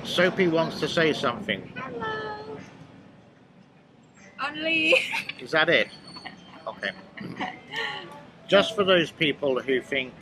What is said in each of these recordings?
Soapy wants to say something. Hello. Only. Is that it? Okay. Just for those people who think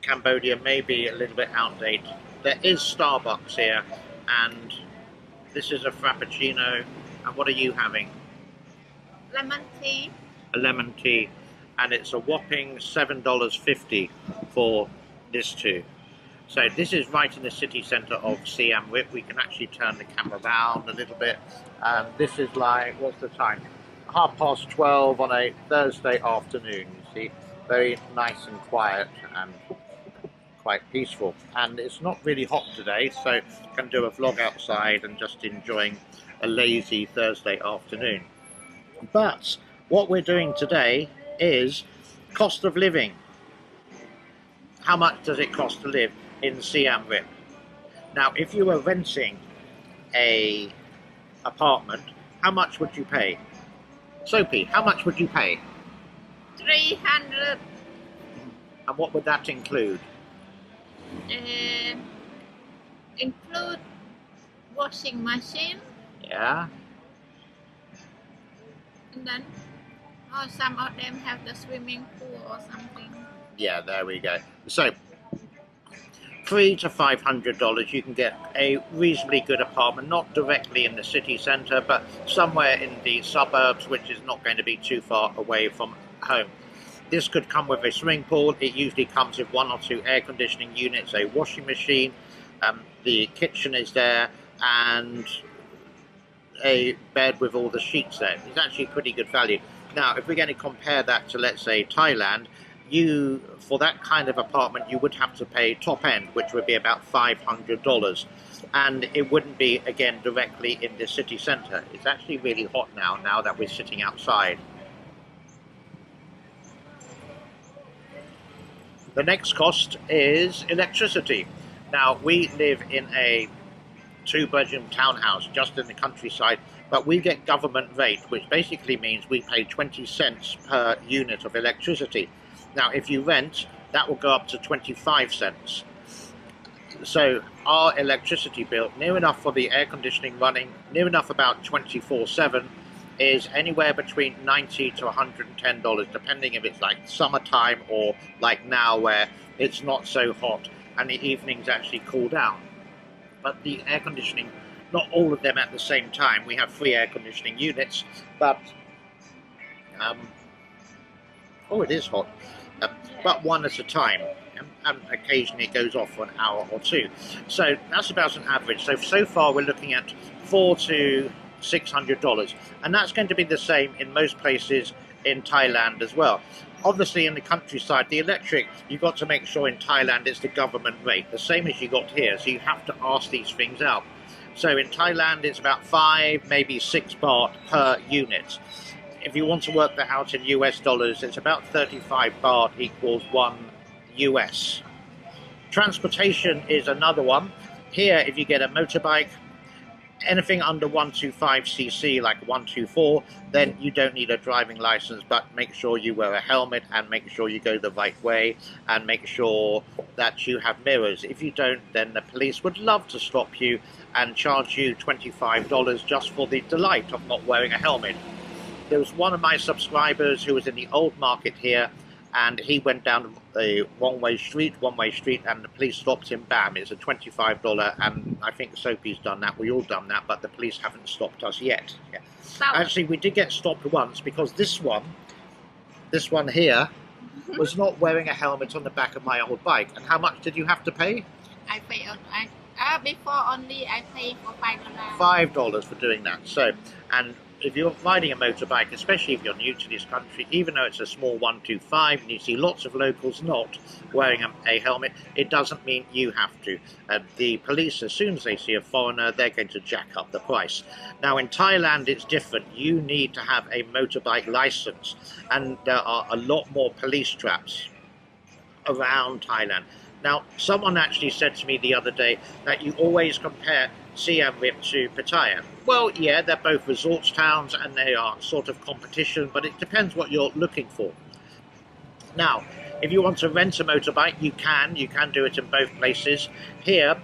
Cambodia may be a little bit outdated, there is Starbucks here, and this is a Frappuccino. And what are you having? Lemon tea. A lemon tea, and it's a whopping $7.50 for this two. So this is right in the city centre of Siem. We can actually turn the camera around a little bit. This is like, what's the time? 12:30 on a Thursday afternoon, you see. Very nice and quiet and quite peaceful. And it's not really hot today, so can do a vlog outside and just enjoying a lazy Thursday afternoon. But what we're doing today is cost of living. How much does it cost to live in Siem Reap? Now, if you were renting a apartment, how much would you pay? Soapy, how much would you pay? 300. And what would that include? Include washing machine. Yeah. And then, some of them have the swimming pool or something. Yeah, there we go. So, $300 to $500, you can get a reasonably good apartment, not directly in the city centre, but somewhere in the suburbs, which is not going to be too far away from home. This could come with a swimming pool. It usually comes with 1 or 2 air conditioning units, a washing machine, the kitchen is there, and a bed with all the sheets there. It's actually pretty good value. Now, if we're going to compare that to, let's say, Thailand, for that kind of apartment, you would have to pay top end, which would be about $500. And it wouldn't be, again, directly in the city centre. It's actually really hot now that we're sitting outside. The next cost is electricity. Now, we live in a 2-bedroom townhouse just in the countryside, but we get government rate, which basically means we pay 20 cents per unit of electricity. Now, if you rent, that will go up to 25 cents. So our electricity bill, near enough for the air conditioning running, near enough about 24/7, is anywhere between $90 to $110, depending if it's like summertime or like now where it's not so hot and the evenings actually cool down. But the air conditioning, not all of them at the same time. We have 3 air conditioning units, but oh, it is hot. But 1 at a time, and occasionally it goes off for an hour or 2. So that's about an average. So far we're looking at $400 to $600, and that's going to be the same in most places in Thailand as well. Obviously, in the countryside, the electric, you've got to make sure in Thailand it's the government rate, the same as you got here, so you have to ask these things out. So in Thailand, it's about 5, maybe 6 baht per unit. If you want to work that out in US dollars, it's about 35 baht equals 1 US. Transportation is another one. Here, if you get a motorbike, anything under 125cc, like 124, then you don't need a driving license, but make sure you wear a helmet and make sure you go the right way and make sure that you have mirrors. If you don't, then the police would love to stop you and charge you $25 just for the delight of not wearing a helmet. There was one of my subscribers who was in the old market here, and he went down a one-way street, and the police stopped him. Bam, it's a $25, and I think Soapy's done that. We all done that, but the police haven't stopped us yet. Yeah. Actually, we did get stopped once because this one here, was not wearing a helmet on the back of my old bike. And how much did you have to pay? I pay before only I pay for $5. $5 for doing that. So, and if you're riding a motorbike, especially if you're new to this country, even though it's a small 125 and you see lots of locals not wearing a helmet, it doesn't mean you have to. The police, as soon as they see a foreigner, they're going to jack up the price. Now in Thailand it's different. You need to have a motorbike license, and there are a lot more police traps around Thailand. Now, someone actually said to me the other day that you always compare Siem Reap to Pattaya. Well, yeah, they're both resorts towns and they are sort of competition, but it depends what you're looking for. Now, if you want to rent a motorbike, you can do it in both places. Here,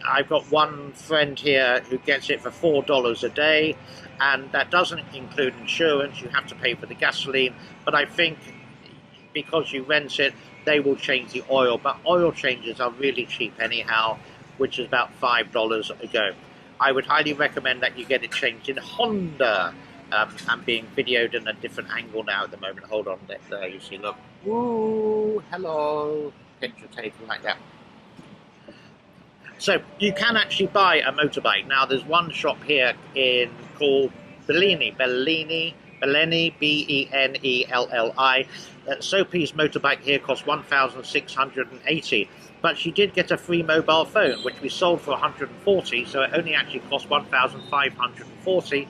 I've got one friend here who gets it for $4 a day, and that doesn't include insurance. You have to pay for the gasoline, but I think because you rent it, they will change the oil. But oil changes are really cheap anyhow, which is about $5 a go. I would highly recommend that you get it changed in Honda. I'm being videoed in a different angle now at the moment. Hold on, there you see, look. Woo, hello. Picture taken like that. So you can actually buy a motorbike. Now there's one shop here called Bellini, Benelli. Sophie's motorbike here costs 1,680, but she did get a free mobile phone, which we sold for 140, so it only actually cost 1,540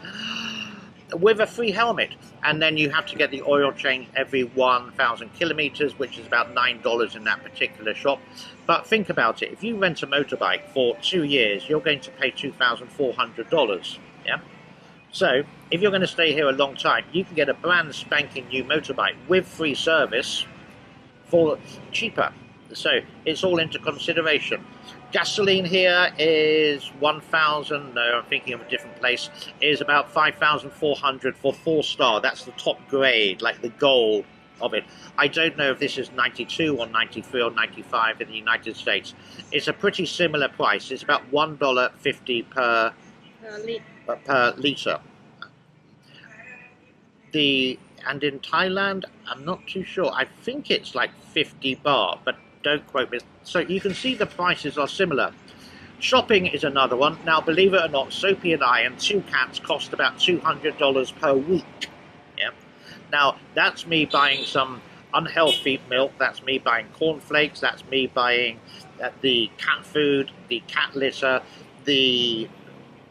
with a free helmet. And then you have to get the oil changed every 1,000 kilometers, which is about $9 in that particular shop. But think about it, if you rent a motorbike for 2 years, you're going to pay $2,400, yeah? So, if you're going to stay here a long time, you can get a brand spanking new motorbike with free service for cheaper. So, it's all into consideration. Gasoline here is 1,000, no, I'm thinking of a different place, is about 5,400 for 4-star. That's the top grade, like the gold of it. I don't know if this is 92 or 93 or 95 in the United States. It's a pretty similar price. It's about $1.50 per litre. And in Thailand, I'm not too sure. I think it's like 50 baht, but don't quote me. So you can see the prices are similar. Shopping is another one. Now, believe it or not, Sophie and I and 2 cats cost about $200 per week. Yeah. Now, that's me buying some unhealthy milk. That's me buying cornflakes. That's me buying the cat food, the cat litter, the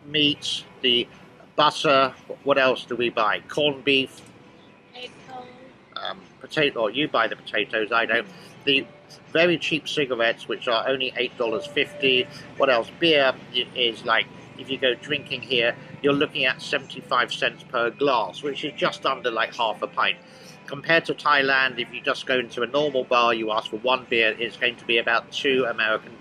meat, the butter. What else do we buy? Corned beef. Potato. Or you buy the potatoes, I don't. The very cheap cigarettes, which are only $8.50. What else? Beer is like, if you go drinking here, you're looking at 75 cents per glass, which is just under like half a pint. Compared to Thailand, if you just go into a normal bar, you ask for one beer, it's going to be about $2 American.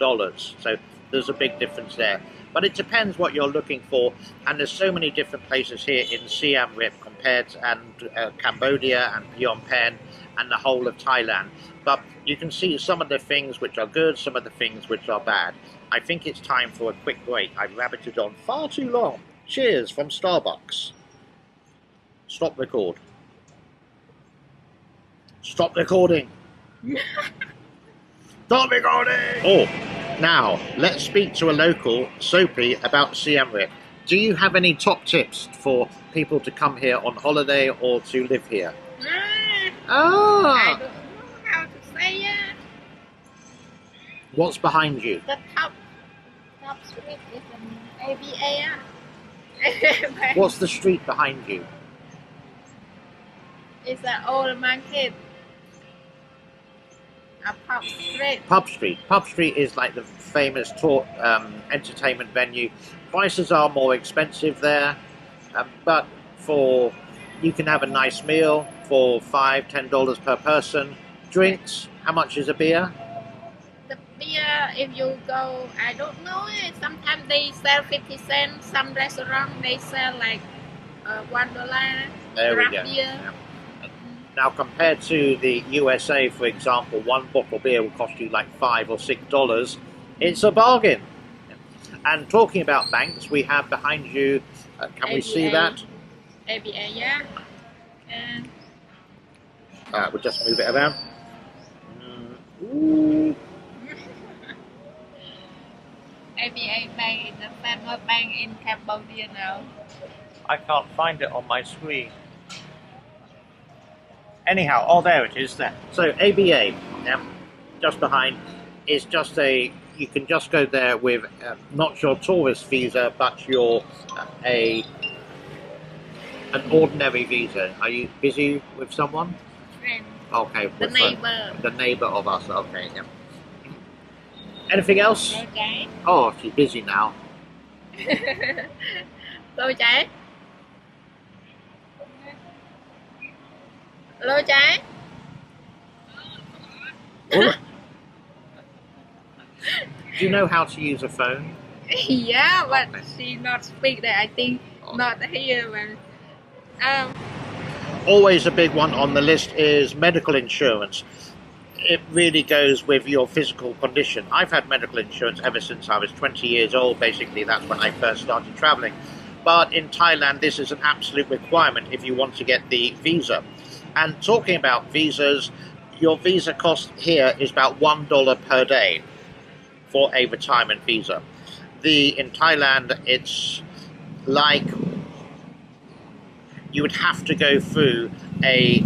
So there's a big difference there. But it depends what you're looking for, and there's so many different places here in Siem Reap compared to Cambodia and Phnom Penh and the whole of Thailand. But you can see some of the things which are good, some of the things which are bad. I think it's time for a quick break. I've rabbited on far too long. Cheers from Starbucks. Stop record. Stop recording. Stop recording! Oh, now let's speak to a local, Sophie, about Siem Reap. Do you have any top tips for people to come here on holiday or to live here? I don't know how to say it. What's behind you? The top street is an ABA. What's the street behind you? It's an old market. A pub street. Pub Street. Pub Street is like the famous tour entertainment venue. Prices are more expensive there, but you can have a nice meal for $5–10 per person. Drinks, how much is a beer? The beer, if you go, I don't know it. Sometimes they sell 50 cents. Some restaurants they sell like $1. There we go. Beer. Yeah. Now, compared to the USA, for example, one bottle of beer will cost you like $5 or $6. It's a bargain. And talking about banks, we have behind you, can we see that? ABA, yeah. And We'll just move it around. Ooh. ABA Bank is the famous bank in Cambodia now. I can't find it on my screen. Anyhow, oh, there it is there. So ABA, yeah, just behind, is just you can just go there with not your tourist visa, but your an ordinary visa. Are you busy with someone? Friend. Okay. The neighbor. The neighbor of us, okay, yeah. Anything else? Okay. Oh, she's busy now. Lô trái. Lô trái. Do you know how to use a phone? Yeah, but Okay. she not speak that. I think not here. But Always a big one on the list is medical insurance. It really goes with your physical condition. I've had medical insurance ever since I was 20 years old. Basically, that's when I first started traveling. But in Thailand, this is an absolute requirement if you want to get the visa. And talking about visas, your visa cost here is about $1 per day for a retirement visa. In Thailand, it's like you would have to go through a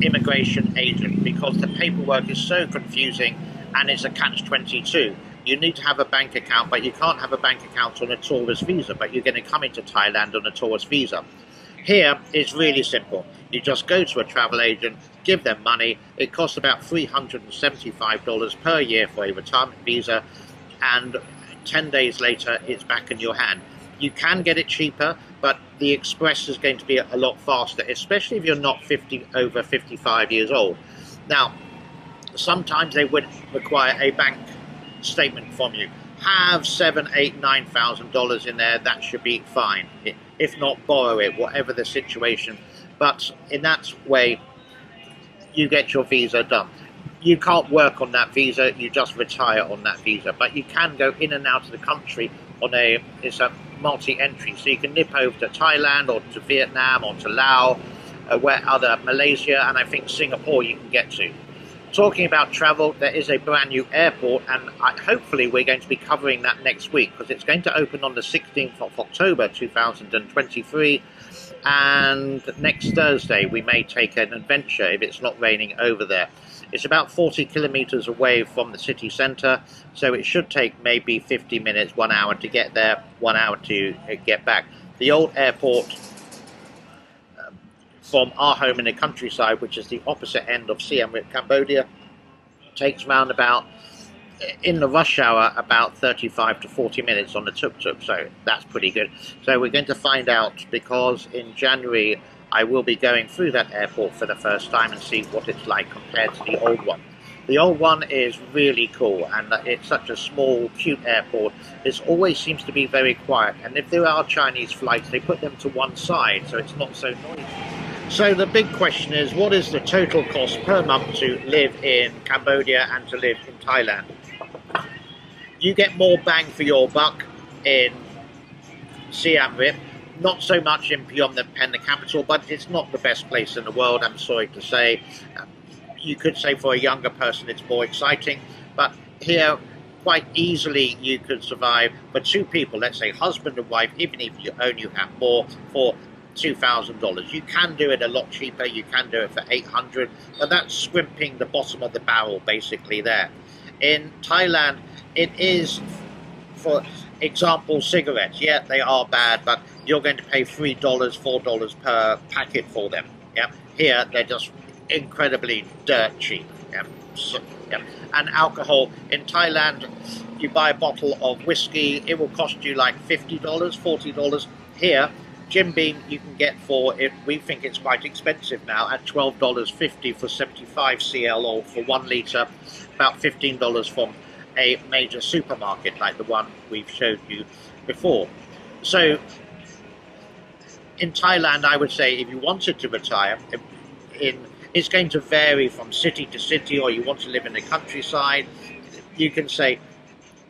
immigration agent because the paperwork is so confusing and it's a catch-22. You need to have a bank account, but you can't have a bank account on a tourist visa, but you're going to come into Thailand on a tourist visa. Here, it's really simple. You just go to a travel agent, give them money. It costs about $375 per year for a retirement visa, and 10 days later, it's back in your hand. You can get it cheaper, but the express is going to be a lot faster, especially if you're not over 55 years old. Now, sometimes they would require a bank statement from you. Have $7,000, $8,000, $9,000 in there. That should be fine. If not, borrow it, whatever the situation. But in that way, you get your visa done. You can't work on that visa. You just retire on that visa. But you can go in and out of the country on it's a multi-entry. So you can nip over to Thailand or to Vietnam or to Laos, Malaysia, and I think Singapore you can get to. Talking about travel, there is a brand new airport, and hopefully we're going to be covering that next week because it's going to open on the 16th of October 2023, and next Thursday we may take an adventure if it's not raining over there. It's about 40 kilometers away from the city centre, so it should take maybe 50 minutes, 1 hour to get there, 1 hour to get back. The old airport from our home in the countryside, which is the opposite end of Siem, Cambodia, takes round about, in the rush hour, about 35 to 40 minutes on the tuk-tuk, so that's pretty good. So we're going to find out, because in January I will be going through that airport for the first time and see what it's like compared to the old one. The old one is really cool, and it's such a small, cute airport. It always seems to be very quiet, and if there are Chinese flights, they put them to one side, so it's not so noisy. So the big question is, what is the total cost per month to live in Cambodia and to live in Thailand? You get more bang for your buck in Siem Reap. Not so much in Phnom Penh, the capital, but it's not the best place in the world, I'm sorry to say. You could say for a younger person it's more exciting, but here quite easily you could survive for two people, let's say husband and wife, even if you only have more, for $2,000. You can do it a lot cheaper. You can do it for $800, but that's scrimping the bottom of the barrel basically there. In Thailand, it is, for example, cigarettes. Yeah, they are bad, but you're going to pay $3, $4 per packet for them. Yeah, here they're just incredibly dirt cheap. Yeah. So, yeah. And alcohol in Thailand, you buy a bottle of whiskey, it will cost you like $50, $40. Here, Jim Beam you can get for it. We think it's quite expensive now at $12.50 for 75 cl, or for 1 litre, about $15 from a major supermarket like the one we've showed you before. So in Thailand, I would say if you wanted to retire, it's going to vary from city to city, or you want to live in the countryside, you can say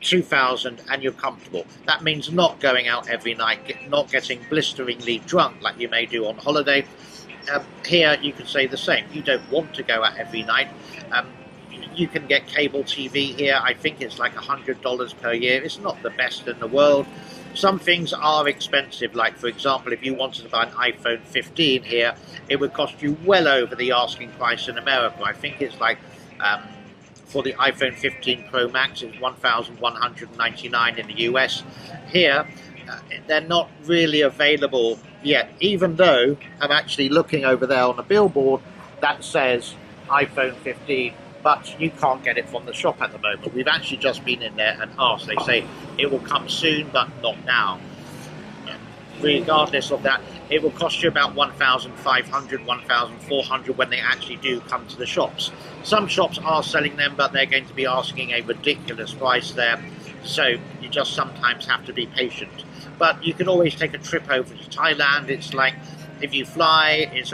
2,000 and you're comfortable. That means not going out every night, not getting blisteringly drunk like you may do on holiday. Here you can say the same. You don't want to go out every night. You can get cable TV here. I think it's like $100 per year. It's not the best in the world. Some things are expensive, like for example, if you wanted to buy an iPhone 15 here, it would cost you well over the asking price in America. I think it's like for the iPhone 15 Pro Max, it's $1,199 in the US. Here, they're not really available yet, even though I'm actually looking over there on the billboard that says iPhone 15, but you can't get it from the shop at the moment. We've actually just been in there and asked. They say it will come soon, but not now. regardless of that, it will cost you about 1,500, 1,400 when they actually do come to the shops. Some shops are selling them, but they're going to be asking a ridiculous price there, so you just sometimes have to be patient. But you can always take a trip over to Thailand. It's like, if you fly, it's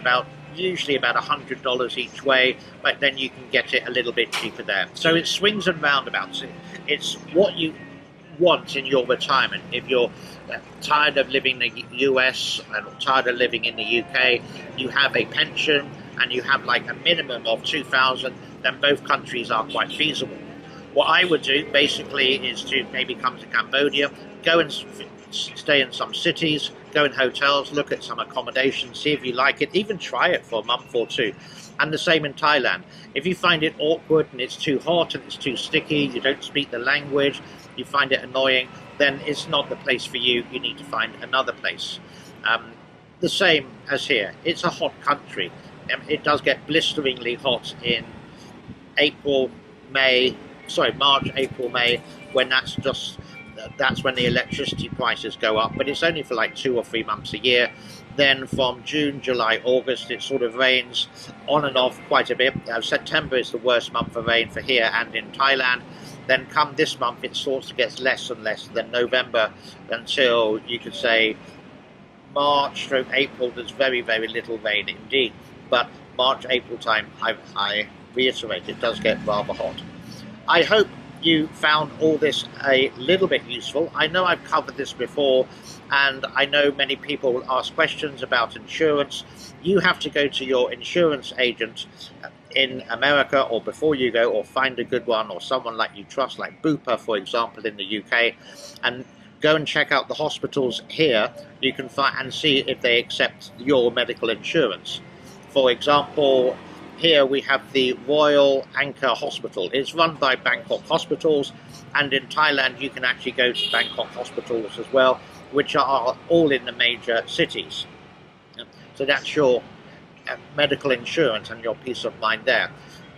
usually about $100 each way, but then you can get it a little bit cheaper there. So it swings and roundabouts. It's what you want in your retirement. If you're tired of living in the US and tired of living in the UK, you have a pension and you have like a minimum of 2,000, then both countries are quite feasible. What I would do basically is to maybe come to Cambodia, go and stay in some cities, go in hotels, look at some accommodation, see if you like it, even try it for a month or two. And the same in Thailand. If you find it awkward and it's too hot and it's too sticky, you don't speak the language, you find it annoying, then it's not the place for you. You need to find another place. The same as here. It's a hot country. It does get blisteringly hot in March, April, May, when that's when the electricity prices go up, but it's only for like 2 or 3 months a year. Then from June, July, August, it sort of rains on and off quite a bit. September is the worst month for rain for here and in Thailand. Then come this month, it sort of gets less and less. Then November until, you could say, March through April, there's very, very little rain indeed. But March, April time, I reiterate, it does get rather hot. I hope you found all this a little bit useful. I know I've covered this before, and I know many people will ask questions about insurance. You have to go to your insurance agent in America, or before you go, or find a good one, or someone like you trust, like Bupa, for example, in the UK, and go and check out the hospitals here. You can find and see if they accept your medical insurance. For example, here we have the Royal Angkor Hospital. It's run by Bangkok Hospitals, and in Thailand you can actually go to Bangkok Hospitals as well, which are all in the major cities. So that's your medical insurance and your peace of mind there.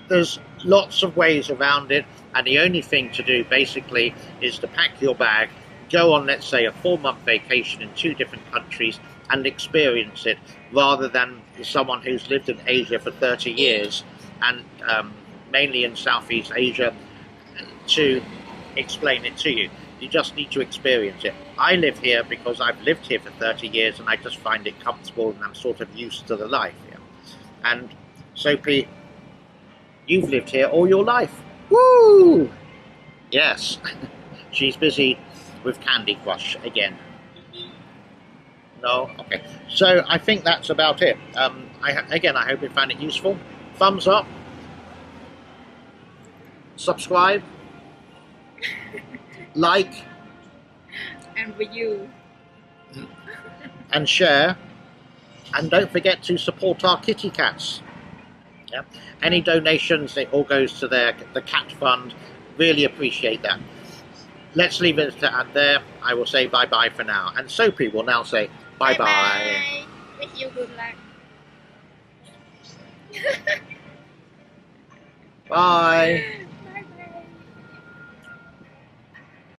There's lots of ways around it, and the only thing to do basically is to pack your bag, go on, let's say, a 4-month vacation in 2 different countries and experience it, rather than someone who's lived in Asia for 30 years and mainly in Southeast Asia to explain it to you. You just need to experience it. I live here because I've lived here for 30 years and I just find it comfortable and I'm sort of used to the life here. And Sophie, you've lived here all your life. Woo! Yes, she's busy with Candy Crush again. No? Okay. So I think that's about it. Again, I hope you found it useful. Thumbs up. Subscribe. Like. And for you. And share. And don't forget to support our kitty cats. Yeah. Any donations, it all goes to the cat fund. Really appreciate that. Let's leave it at there. I will say bye-bye for now. And Sophie will now say bye-bye. Bye-bye. Wish you good luck. Bye.